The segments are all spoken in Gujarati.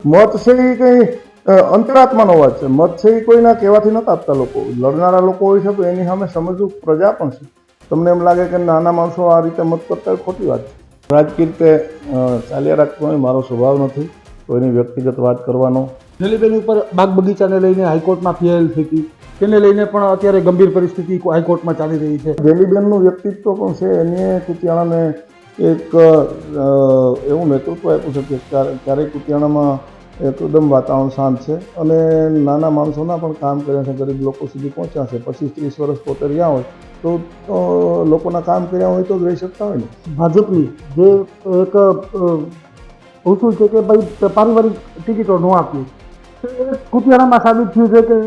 મત છે એ કંઈ અંતરાત્માનો વાત છે. મત છે એ કોઈના કહેવાથી નથી આપતા લોકો. લડનારા લોકો હોય છે તો એની સામે સમજવું પ્રજા પણ છે. તમને એમ લાગે કે નાના માણસો આ રીતે મત કરતા હોય, ખોટી વાત છે. રાજકીય રીતે ચાલ્યા રાખવાનો મારો સ્વભાવ નથી, કોઈની વ્યક્તિગત વાત કરવાનો. જલીબેન ઉપર બાગ બગીચાને લઈને હાઈકોર્ટમાં ફરિયાદ થઈ હતી, તેને લઈને પણ અત્યારે ગંભીર પરિસ્થિતિ હાઈકોર્ટમાં ચાલી રહી છે. જેલીબેનનું વ્યક્તિત્વ પણ છે, એને કુતિયાણાને એક એવું નેતૃત્વ આપ્યું છે કે ક્યારેય કુતિયાણામાં એકદમ વાતાવરણ શાંત છે અને નાના માણસોના પણ કામ કર્યા છે, ગરીબ લોકો સુધી પહોંચ્યા છે. 25-30 વર્ષ પોતે રહ્યા હોય તો લોકોના કામ કર્યા હોય તો જ રહી શકતા હોય ને. ભાજપની જે એક ઉસૂલ છે કે ભાઈ પારિવારિક ટિકિટો ન આપી, કુતિયાણામાં સાબિત થયું છે કે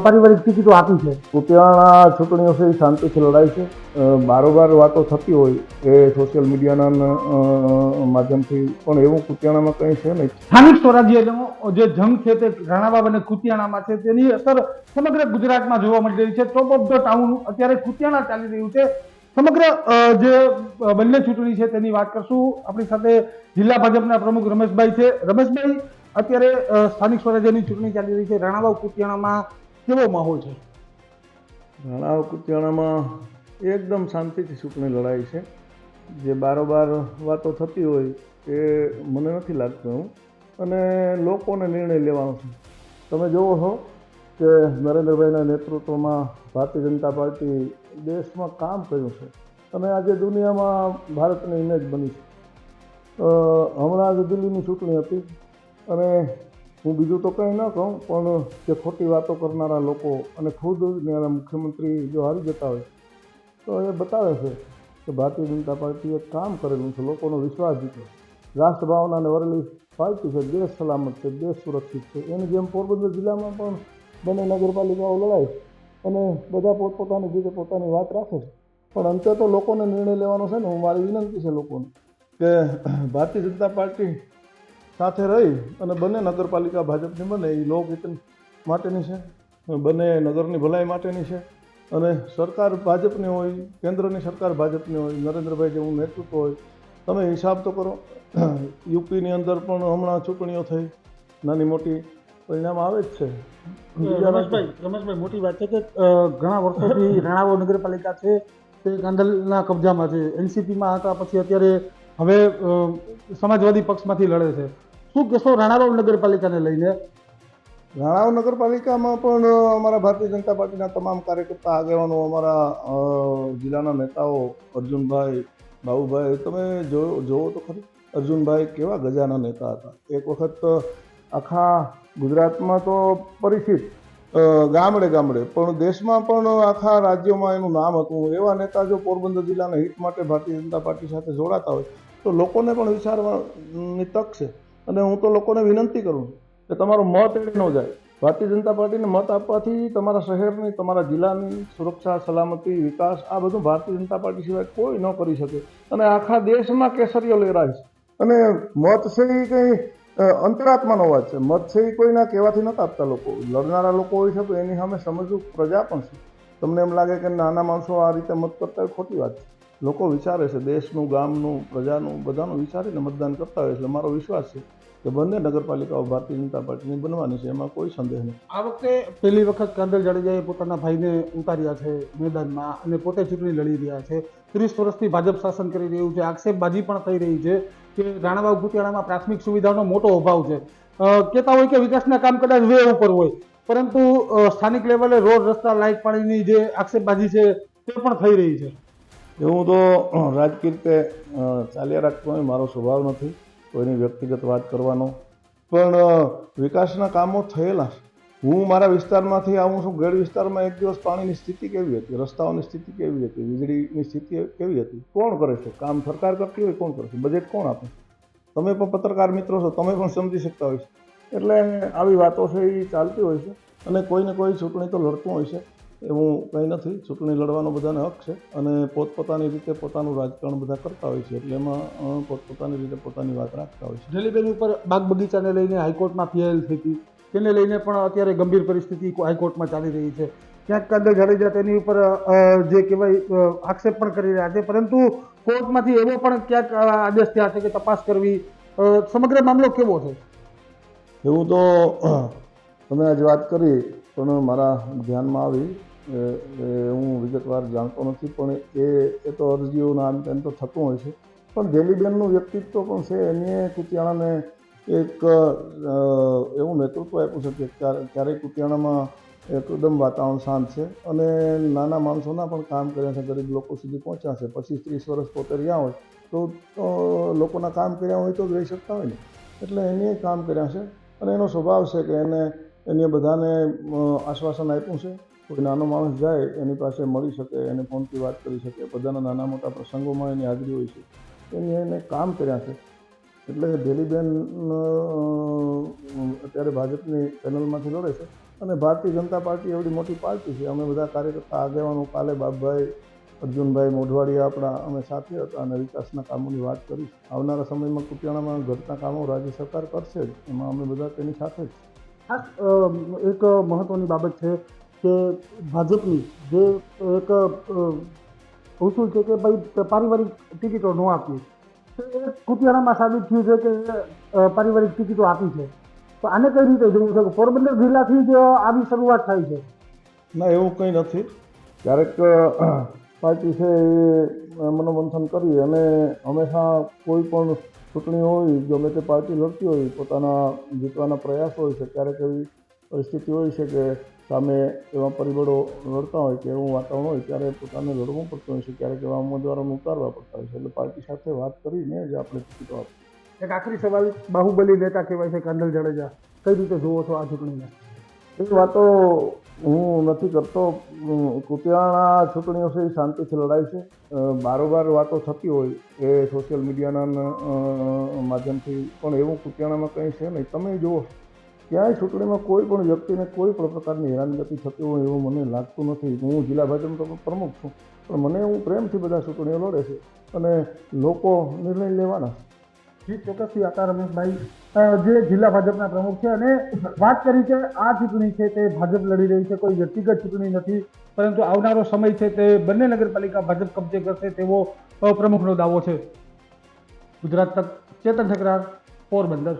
પારિવારિક ટિકિટો આપી છે. કુતિયાણા ચૂંટણીઓ છે એ શાંતિથી લડાઈ છે. બારોબાર વાતો થતી હોય એ સોશિયલ મીડિયાના માધ્યમથી, પણ એવું કુતિયાણામાં કંઈ છે નહીં. સ્થાનિક સ્વરાજ્યનો જે જંગ છે તે રાણાવાવ અને કુતિયાણામાં છે, તેની અસર સમગ્ર ગુજરાતમાં જોવા મળી રહી છે. ટોપ ઓફ ધ ટાઉન અત્યારે કુતિયાણા ચાલી રહ્યું છે. સમગ્ર જે બંને ચૂંટણી છે તેની વાત કરશું. આપણી સાથે જિલ્લા ભાજપના પ્રમુખ રમેશભાઈ છે. રમેશભાઈ, અત્યારે સ્થાનિક સ્વરાજ્યની ચૂંટણી ચાલી રહી છે, રાણાવાવ કુતિયાણામાં કેવો માહોલ છે? રાણાવાવ કુતિયાણામાં એકદમ શાંતિથી ચૂંટણી લડાઈ છે. જે બારોબાર વાતો થતી હોય એ મને નથી લાગતું એવું, અને લોકોને નિર્ણય લેવાનો છે. તમે જુઓ છો કે નરેન્દ્રભાઈના નેતૃત્વમાં ભારતીય જનતા પાર્ટી દેશમાં કામ કર્યું છે અને આજે દુનિયામાં ભારતની ઇમેજ બની છે. હમણાં જ દિલ્હીની ચૂંટણી હતી અને હું બીજું તો કંઈ ન કહું, પણ જે ખોટી વાતો કરનારા લોકો અને ખુદ મુખ્યમંત્રી જો હારી જતા હોય તો એ બતાવે છે કે ભારતીય જનતા પાર્ટીએ કામ કરેલું છે, લોકોનો વિશ્વાસ જીત્યો. રાષ્ટ્રભાવનાને વરેલી પાર્ટી છે, દેશ સલામત છે, દેશ સુરક્ષિત છે. એની જેમ પોરબંદર જિલ્લામાં પણ બંને નગરપાલિકાઓ લડાય અને બધા પોતપોતાની રીતે પોતાની વાત રાખે છે, પણ અંતે તો લોકોને નિર્ણય લેવાનો છે ને. હું મારી વિનંતી છે લોકોને કે ભારતીય જનતા પાર્ટી સાથે રહી અને બંને નગરપાલિકા ભાજપની બને એ લોકહિત માટેની છે, બંને નગરની ભલાઈ માટેની છે. અને સરકાર ભાજપની હોય, કેન્દ્રની સરકાર ભાજપની હોય, નરેન્દ્રભાઈ જેવું નેતૃત્વ હોય. તમે હિસાબ તો કરો, યુપીની અંદર પણ હમણાં ચૂંટણીઓ થઈ, નાની મોટી પરિણામ આવે જ છે. રમેશભાઈ, મોટી વાત છે કે ઘણા વર્ષોથી રાણાવાવ નગરપાલિકા છે તે કાંદલના કબજામાં છે. એનસીપીમાં હતા, પછી અત્યારે હવે સમાજવાદી પક્ષમાંથી લડે છે. શું કહેશો રાણાવાવ નગરપાલિકાને લઈને? રાણાવાવ નગરપાલિકામાં પણ અમારા ભારતીય જનતા પાર્ટીના તમામ કાર્યકર્તા આગેવાનો, અમારા જિલ્લાના નેતાઓ, અર્જુનભાઈ, બાબુભાઈ, તમે જોવો તો ખરી અર્જુનભાઈ કેવા ગજાના નેતા હતા. એક વખત આખા ગુજરાતમાં તો પરિચિત, ગામડે ગામડે પણ દેશમાં પણ આખા રાજ્યોમાં એનું નામ હતું. એવા નેતા જો પોરબંદર જિલ્લાના હિત માટે ભારતીય જનતા પાર્ટી સાથે જોડાતા હોય તો લોકોને પણ વિચારવાની તક છે. અને હું તો લોકોને વિનંતી કરું કે તમારો મત એળે ન જાય. ભારતીય જનતા પાર્ટીને મત આપવાથી તમારા શહેરની, તમારા જિલ્લાની સુરક્ષા, સલામતી, વિકાસ આ બધું ભારતીય જનતા પાર્ટી સિવાય કોઈ ન કરી શકે. અને આખા દેશમાં કેસરીઓ લહેરાય છે. અને મત છે એ કંઈ અંતરાત્માનો વાત છે. મત છે એ કોઈના કહેવાથી નથી આપતા લોકો. લડનારા લોકો હોય છે તો એની સામે સમજવું પ્રજા પણ છે. તમને એમ લાગે કે નાના માણસો આ રીતે મત કરતા હોય, ખોટી વાત છે. લોકો વિચારે છે, દેશનું, ગામનું, પ્રજાનું, બધાનું વિચારીને મતદાન કરતા હોય. એટલે મારો વિશ્વાસ છે કે બંને નગરપાલિકાઓ ભારતીય જનતા પાર્ટીની બનવાની છે, એમાં કોઈ સંદેહ નથી. આ વખતે પહેલી વખત કાંદલ જાડેજાએ પોતાના ભાઈને ઉતાર્યા છે મેદાનમાં અને પોતે ચૂંટણી લડી રહ્યા છે. 30 વર્ષથી ભાજપ શાસન કરી રહ્યું છે. આક્ષેપબાજી પણ થઈ રહી છે કે રાણાવાવ કુતિયાણામાં પ્રાથમિક સુવિધાનો મોટો અભાવ છે. કહેતા હોય કે વિકાસના કામ કદાચ વે ઉપર હોય, પરંતુ સ્થાનિક લેવલે રોડ, રસ્તા, લાઇટ, પાણીની જે આક્ષેપબાજી છે તે પણ થઈ રહી છે. એવું તો રાજકીય રીતે ચાલ્યા રાખવાનો મારો સ્વભાવ નથી, કોઈની વ્યક્તિગત વાત કરવાનો. પણ વિકાસના કામો થયેલા છે. હું મારા વિસ્તારમાંથી આવું છું. ગેડ વિસ્તારમાં એક દિવસ પાણીની સ્થિતિ કેવી હતી, રસ્તાઓની સ્થિતિ કેવી હતી, વીજળીની સ્થિતિ કેવી હતી? કોણ કરે છે કામ? સરકાર કરતી હોય, કોણ કરે છે? બજેટ કોણ આપે? તમે પણ પત્રકાર મિત્રો છો, તમે પણ સમજી શકતા હોય છે. એટલે આવી વાતો છે એ ચાલતી હોય છે અને કોઈને કોઈ ચૂંટણી તો લડતું હોય છે, એવું કંઈ નથી. ચૂંટણી લડવાનો બધાને હક છે અને પોતપોતાની રીતે પોતાનું રાજકારણ બધા કરતા હોય છે, એટલે એમાં પોતપોતાની રીતે પોતાની વાત રાખતા હોય છે. જલીબેન ઉપર બાગ બગીચાને લઈને હાઈકોર્ટમાં ફરિયાદ થઈ હતી, તેને લઈને પણ અત્યારે ગંભીર પરિસ્થિતિ હાઈકોર્ટમાં ચાલી રહી છે. ક્યાંક કાંદલ જાડેજા તેની ઉપર જે કહેવાય આક્ષેપ પણ કરી રહ્યા છે, પરંતુ કોર્ટમાંથી એવો પણ ક્યાંક આદેશ થયા છે કે તપાસ કરવી. સમગ્ર મામલો કેવો છે? એવું તો તમે આજે વાત કરી પણ મારા ધ્યાનમાં આવી હું વિગતવાર જાણતો નથી પણ એ તો અરજીઓના આમ તેમ તો થતું હોય છે પણ ગેલીબેનનું વ્યક્તિત્વ પણ છે એને કુતિયાણાને એક એવું નેતૃત્વ આપ્યું છે કે ક્યારેય કુતિયાણામાં એકદમ વાતાવરણ શાંત છે અને નાના માણસોના પણ કામ કર્યા છે, ગરીબ લોકો સુધી પહોંચ્યા છે. 25-30 વર્ષ પોતે રહ્યા હોય તો લોકોના કામ કર્યા હોય તો જ રહી શકતા હોય ને, એટલે એને કામ કર્યા છે અને એનો સ્વભાવ છે કે એને બધાને આશ્વાસન આપ્યું છે. કોઈ નાનો માણસ જાય એની પાસે મળી શકે, એને ફોનથી વાત કરી શકે, બધાના નાના મોટા પ્રસંગોમાં એની હાજરી હોય છે, એને કામ કર્યા છે. એટલે ગેલીબેન અત્યારે ભાજપની પેનલમાંથી લડે છે અને ભારતીય જનતા પાર્ટી એવડી મોટી પાર્ટી છે. અમે બધા કાર્યકર્તા આગેવાનો કાલે બાપભાઈ અર્જુનભાઈ મોઢવાડિયા આપણા અમે સાથે હતા અને વિકાસના કામોની વાત કરી. આવનારા સમયમાં કુતિયાણામાં ઘટના કામો રાજ્ય સરકાર કરશે જ, એમાં અમે બધા તેની સાથે જ. ખાસ એક મહત્વની બાબત છે કે ભાજપની જે એક ઉસૂલ છે કે ભાઈ પારિવારિક ટિકિટો ન આપવી, તો એ કુતિયાણામાં સાબિત થયું છે કે પારિવારિક ટિકિટો આપી છે. તો આને કઈ રીતે જોવું છે? પોરબંદર જિલ્લાથી જ આવી શરૂઆત થાય છે? ના, એવું કંઈ નથી. ક્યારેક પાર્ટી છે એ મનોમંથન કરી અને હંમેશા કોઈ પણ ચૂંટણી હોય, ગમે તે પાર્ટી લડતી હોય, પોતાના જીતવાના પ્રયાસ હોય છે. ક્યારેક એવી પરિસ્થિતિ હોય છે કે સામે એવા પરિબળો લડતા હોય કે એવું વાતાવરણ હોય ત્યારે પોતાને લડવું પડતું હોય છે. ક્યારેક એવા ઉમેદવારોને ઉતારવા પડતા હોય છે. એટલે પાર્ટી સાથે વાત કરીને જ આપણે ટિકિટો આપીએ. એક આખરી સવાલ, બાહુબલી નેતા કહેવાય છે કાંદલ જાડેજા, કઈ રીતે જુઓ છો આ ચૂંટણીને? એ વાતો હું નથી કરતો. કુતિયાણા ચૂંટણીઓ છે એ શાંતિથી લડાય છે. બારોબાર વાતો થતી હોય એ સોશિયલ મીડિયાના માધ્યમથી, પણ એવું કુતિયાણામાં કંઈ છે નહીં. તમે જુઓ ક્યાંય ચૂંટણીમાં કોઈ પણ વ્યક્તિને કોઈ પણ પ્રકારની હેરાનગતિ થતી હોય એવું મને લાગતું નથી. હું જિલ્લા ભાજપનો પ્રમુખ છું પણ મને એવું પ્રેમથી બધા ચૂંટણીઓ લડે છે અને લોકો નિર્ણય લેવાના. જી, ચોક્કસથી આભાર રમેશભાઈ, જે જિલ્લા ભાજપના પ્રમુખ છે અને વાત કરી કે આ ચૂંટણી છે તે ભાજપ લડી રહી છે, કોઈ વ્યક્તિગત ચૂંટણી નથી, પરંતુ આવનારો સમય છે તે બંને નગરપાલિકા ભાજપ કબજે કરશે તેવો પ્રમુખનો દાવો છે. ગુજરાત તક, ચેતન ઠકરાર, પોરબંદર.